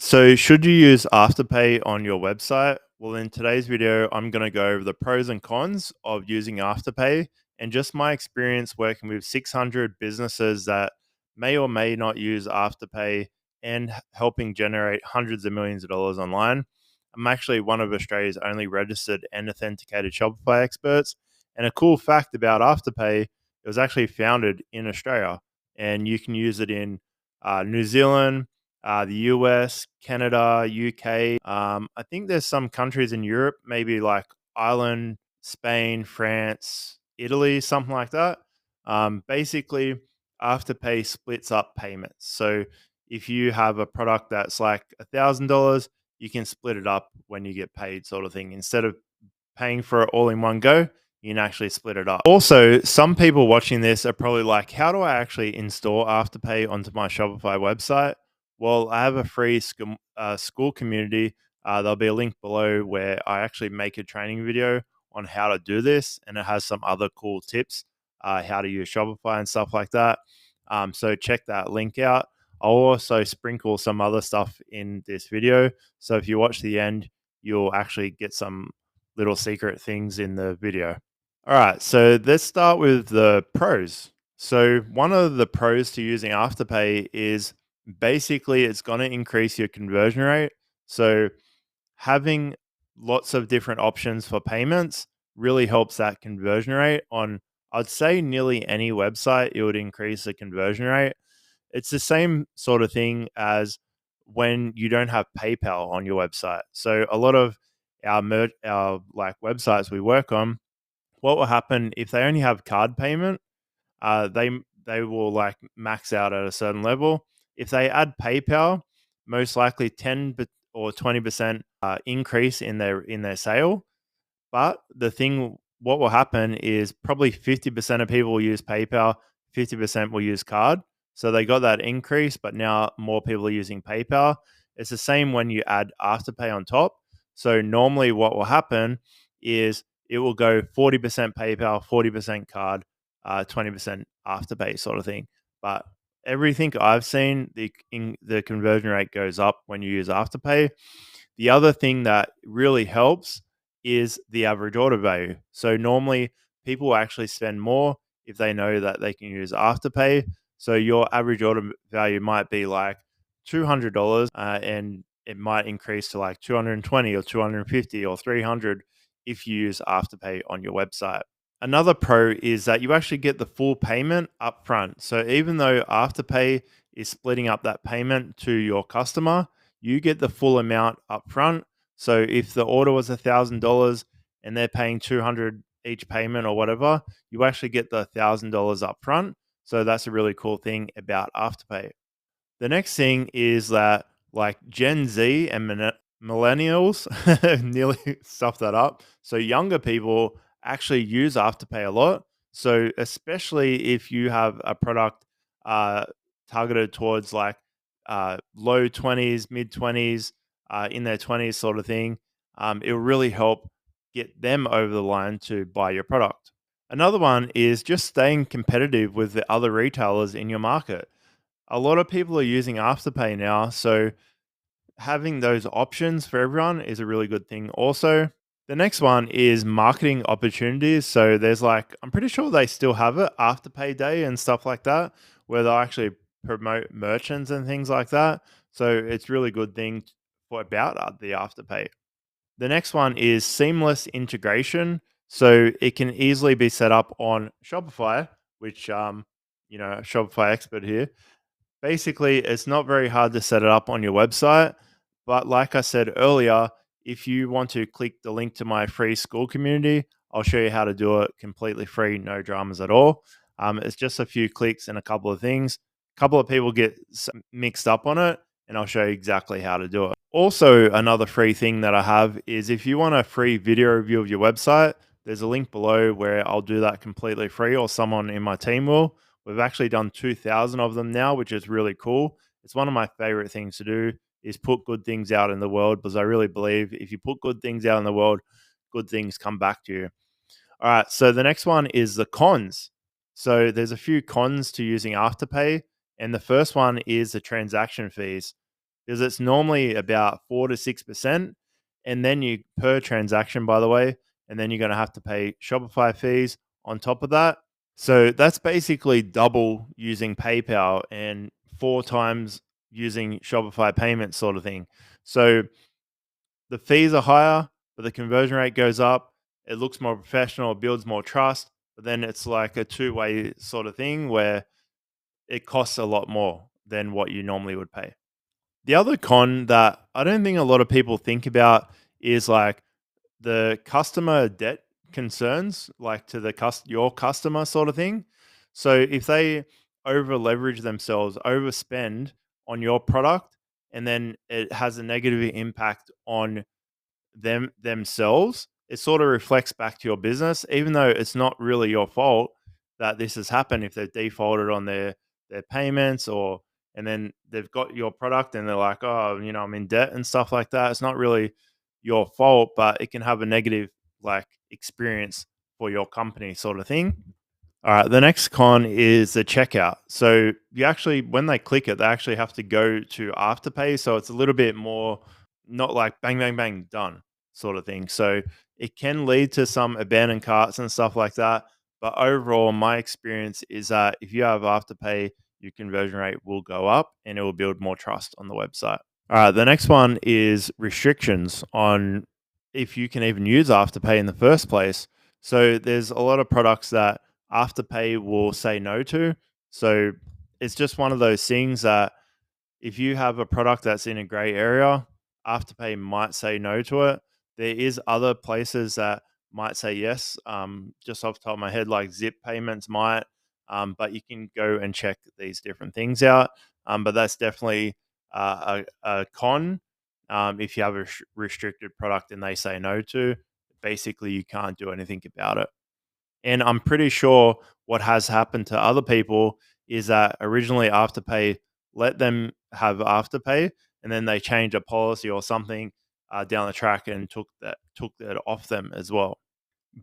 So, should you use Afterpay on your website? Well, in today's video, I'm going to go over the pros and cons of using Afterpay and just my experience working with 600 businesses that may or may not use Afterpay and helping generate hundreds of millions of dollars online. I'm actually one of Australia's only registered and authenticated Shopify experts. And a cool fact about Afterpay, it was actually founded in Australia and you can use it in New Zealand, the US, Canada, UK. I think there's some countries in Europe, maybe like Ireland, Spain, France, Italy, something like that. Basically, Afterpay splits up payments. So if you have a product that's like $1,000, you can split it up when you get paid, sort of thing. Instead of paying for it all in one go, you can actually split it up. Also, some people watching this are probably like, how do I actually install Afterpay onto my Shopify website? Well, I have a free school community. There'll be a link below where I actually make a training video on how to do this, and it has some other cool tips, how to use Shopify and stuff like that. So check that link out. I'll also sprinkle some other stuff in this video. So if you watch the end, you'll actually get some little secret things in the video. All right, so let's start with the pros. So one of the pros to using Afterpay is basically it's going to increase your conversion rate. So having lots of different options for payments really helps that conversion rate on, I'd say, nearly any website. It would increase the conversion rate. It's the same sort of thing as when you don't have PayPal on your website. So a lot of our like websites we work on, what will happen if they only have card payment? They will like max out at a certain level. If they add PayPal, most likely or 20% increase in their sale. But the thing, what will happen is probably 50% of people will use PayPal, 50% will use card. So they got that increase, but now more people are using PayPal. It's the same when you add Afterpay on top. So normally what will happen is it will go 40% PayPal, 40% card, 20% Afterpay sort of thing. But everything I've seen, the conversion rate goes up when you use Afterpay. The other thing that really helps is the average order value. So normally people actually spend more if they know that they can use Afterpay. So your average order value might be like $200, and it might increase to like 220 or 250 or 300 if you use Afterpay on your website. Another pro is that you actually get the full payment up front. So even though Afterpay is splitting up that payment to your customer, you get the full amount up front. So if the order was $1,000 and they're paying 200 each payment or whatever, you actually get the $1,000 up front. So that's a really cool thing about Afterpay. The next thing is that like Gen Z and millennials nearly stuffed that up. So younger people actually use Afterpay a lot. So especially if you have a product uh, targeted towards like low 20s, mid 20s, in their 20s sort of thing, it will really help get them over the line to buy your product. Another one is just staying competitive with the other retailers in your market. A lot of people are using Afterpay now, so having those options for everyone is a really good thing. Also, the next one is marketing opportunities. So there's like, I'm pretty sure they still have it, Afterpay Day and stuff like that, where they'll actually promote merchants and things like that. So it's really good thing for about the Afterpay. The next one is seamless integration. So it can easily be set up on Shopify, which Shopify expert here. Basically, it's not very hard to set it up on your website. But like I said earlier, if you want to click the link to my free school community, I'll show you how to do it completely free, no dramas at all. It's just a few clicks and a couple of things. A couple of people get mixed up on it, and I'll show you exactly how to do it. Also, another free thing that I have is if you want a free video review of your website, there's a link below where I'll do that completely free, or someone in my team will. We've actually done 2,000 of them now, which is really cool. It's one of my favorite things to do is put good things out in the world, because I really believe if you put good things out in the world, good things come back to you. All right, so the next one is the cons. So there's a few cons to using Afterpay, and the first one is the transaction fees. because it's normally about 4 to 6%. And then you per transaction, by the way, and then you're going to have to pay Shopify fees on top of that. So that's basically double using PayPal and 4 times using Shopify payments, sort of thing. So the fees are higher, but the conversion rate goes up. It looks more professional, it builds more trust. But then it's like a two-way sort of thing where it costs a lot more than what you normally would pay. The other con that I don't think a lot of people think about is like the customer debt concerns, like to your customer sort of thing. So if they over leverage themselves, overspend on your product, and then it has a negative impact on themselves, it sort of reflects back to your business, even though it's not really your fault that this has happened. If they've defaulted on their payments, or and then they've got your product and they're like, oh, I'm in debt and stuff like that. It's not really your fault, but it can have a negative like experience for your company, sort of thing. All right, the next con is the checkout. So you actually, when they click it, they actually have to go to Afterpay. So it's a little bit more not like bang, bang, bang, done sort of thing. So it can lead to some abandoned carts and stuff like that. But overall, my experience is that if you have Afterpay, your conversion rate will go up and it will build more trust on the website. All right, the next one is restrictions on if you can even use Afterpay in the first place. So there's a lot of products that Afterpay will say no to. So it's just one of those things that if you have a product that's in a gray area, Afterpay might say no to it. There is other places that might say yes. Just off the top of my head, like Zip Payments might, but you can go and check these different things out. But that's definitely a con. If you have a restricted product and they say no to, basically you can't do anything about it. And I'm pretty sure what has happened to other people is that originally Afterpay let them have Afterpay, and then they changed a policy or something down the track and took that off them as well.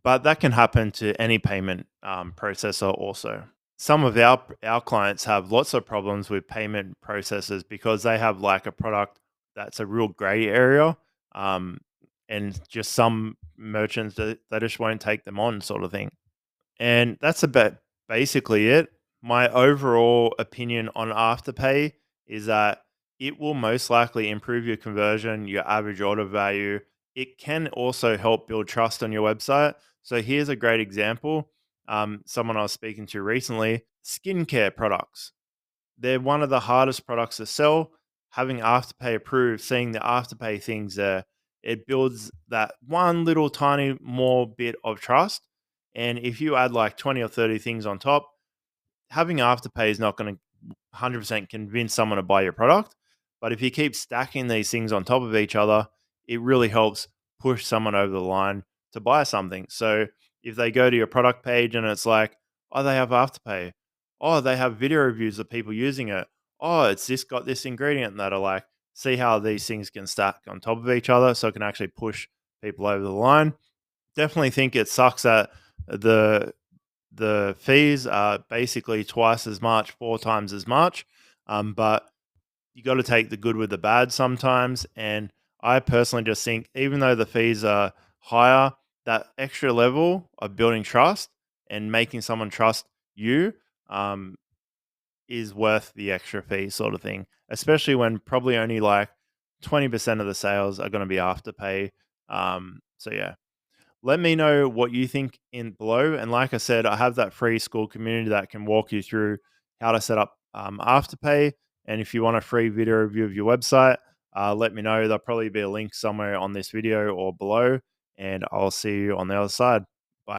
But that can happen to any payment processor also. Some of our clients have lots of problems with payment processors because they have like a product that's a real gray area, um, and just some merchants that they just won't take them on, sort of thing. And that's about basically it. My overall opinion on Afterpay is that it will most likely improve your conversion, your average order value. It can also help build trust on your website. So here's a great example. Someone I was speaking to recently, skincare products. They're one of the hardest products to sell. Having Afterpay approved, seeing the Afterpay things there, it builds that one little tiny more bit of trust. And if you add like 20 or 30 things on top, having Afterpay is not going to 100% convince someone to buy your product. But if you keep stacking these things on top of each other, it really helps push someone over the line to buy something. So if they go to your product page and it's like, oh, they have Afterpay. Oh, they have video reviews of people using it. Oh, it's this got this ingredient that are like, see how these things can stack on top of each other so it can actually push people over the line. Definitely think it sucks that the the fees are basically twice as much, 4 times as much. But you got to take the good with the bad sometimes. And I personally just think, even though the fees are higher, that extra level of building trust and making someone trust you um, is worth the extra fee, sort of thing. Especially when probably only like 20% of the sales are going to be Afterpay. So yeah, let me know what you think in below. And like I said, I have that free school community that can walk you through how to set up Afterpay. And if you want a free video review of your website, let me know. There'll probably be a link somewhere on this video or below. And I'll see you on the other side.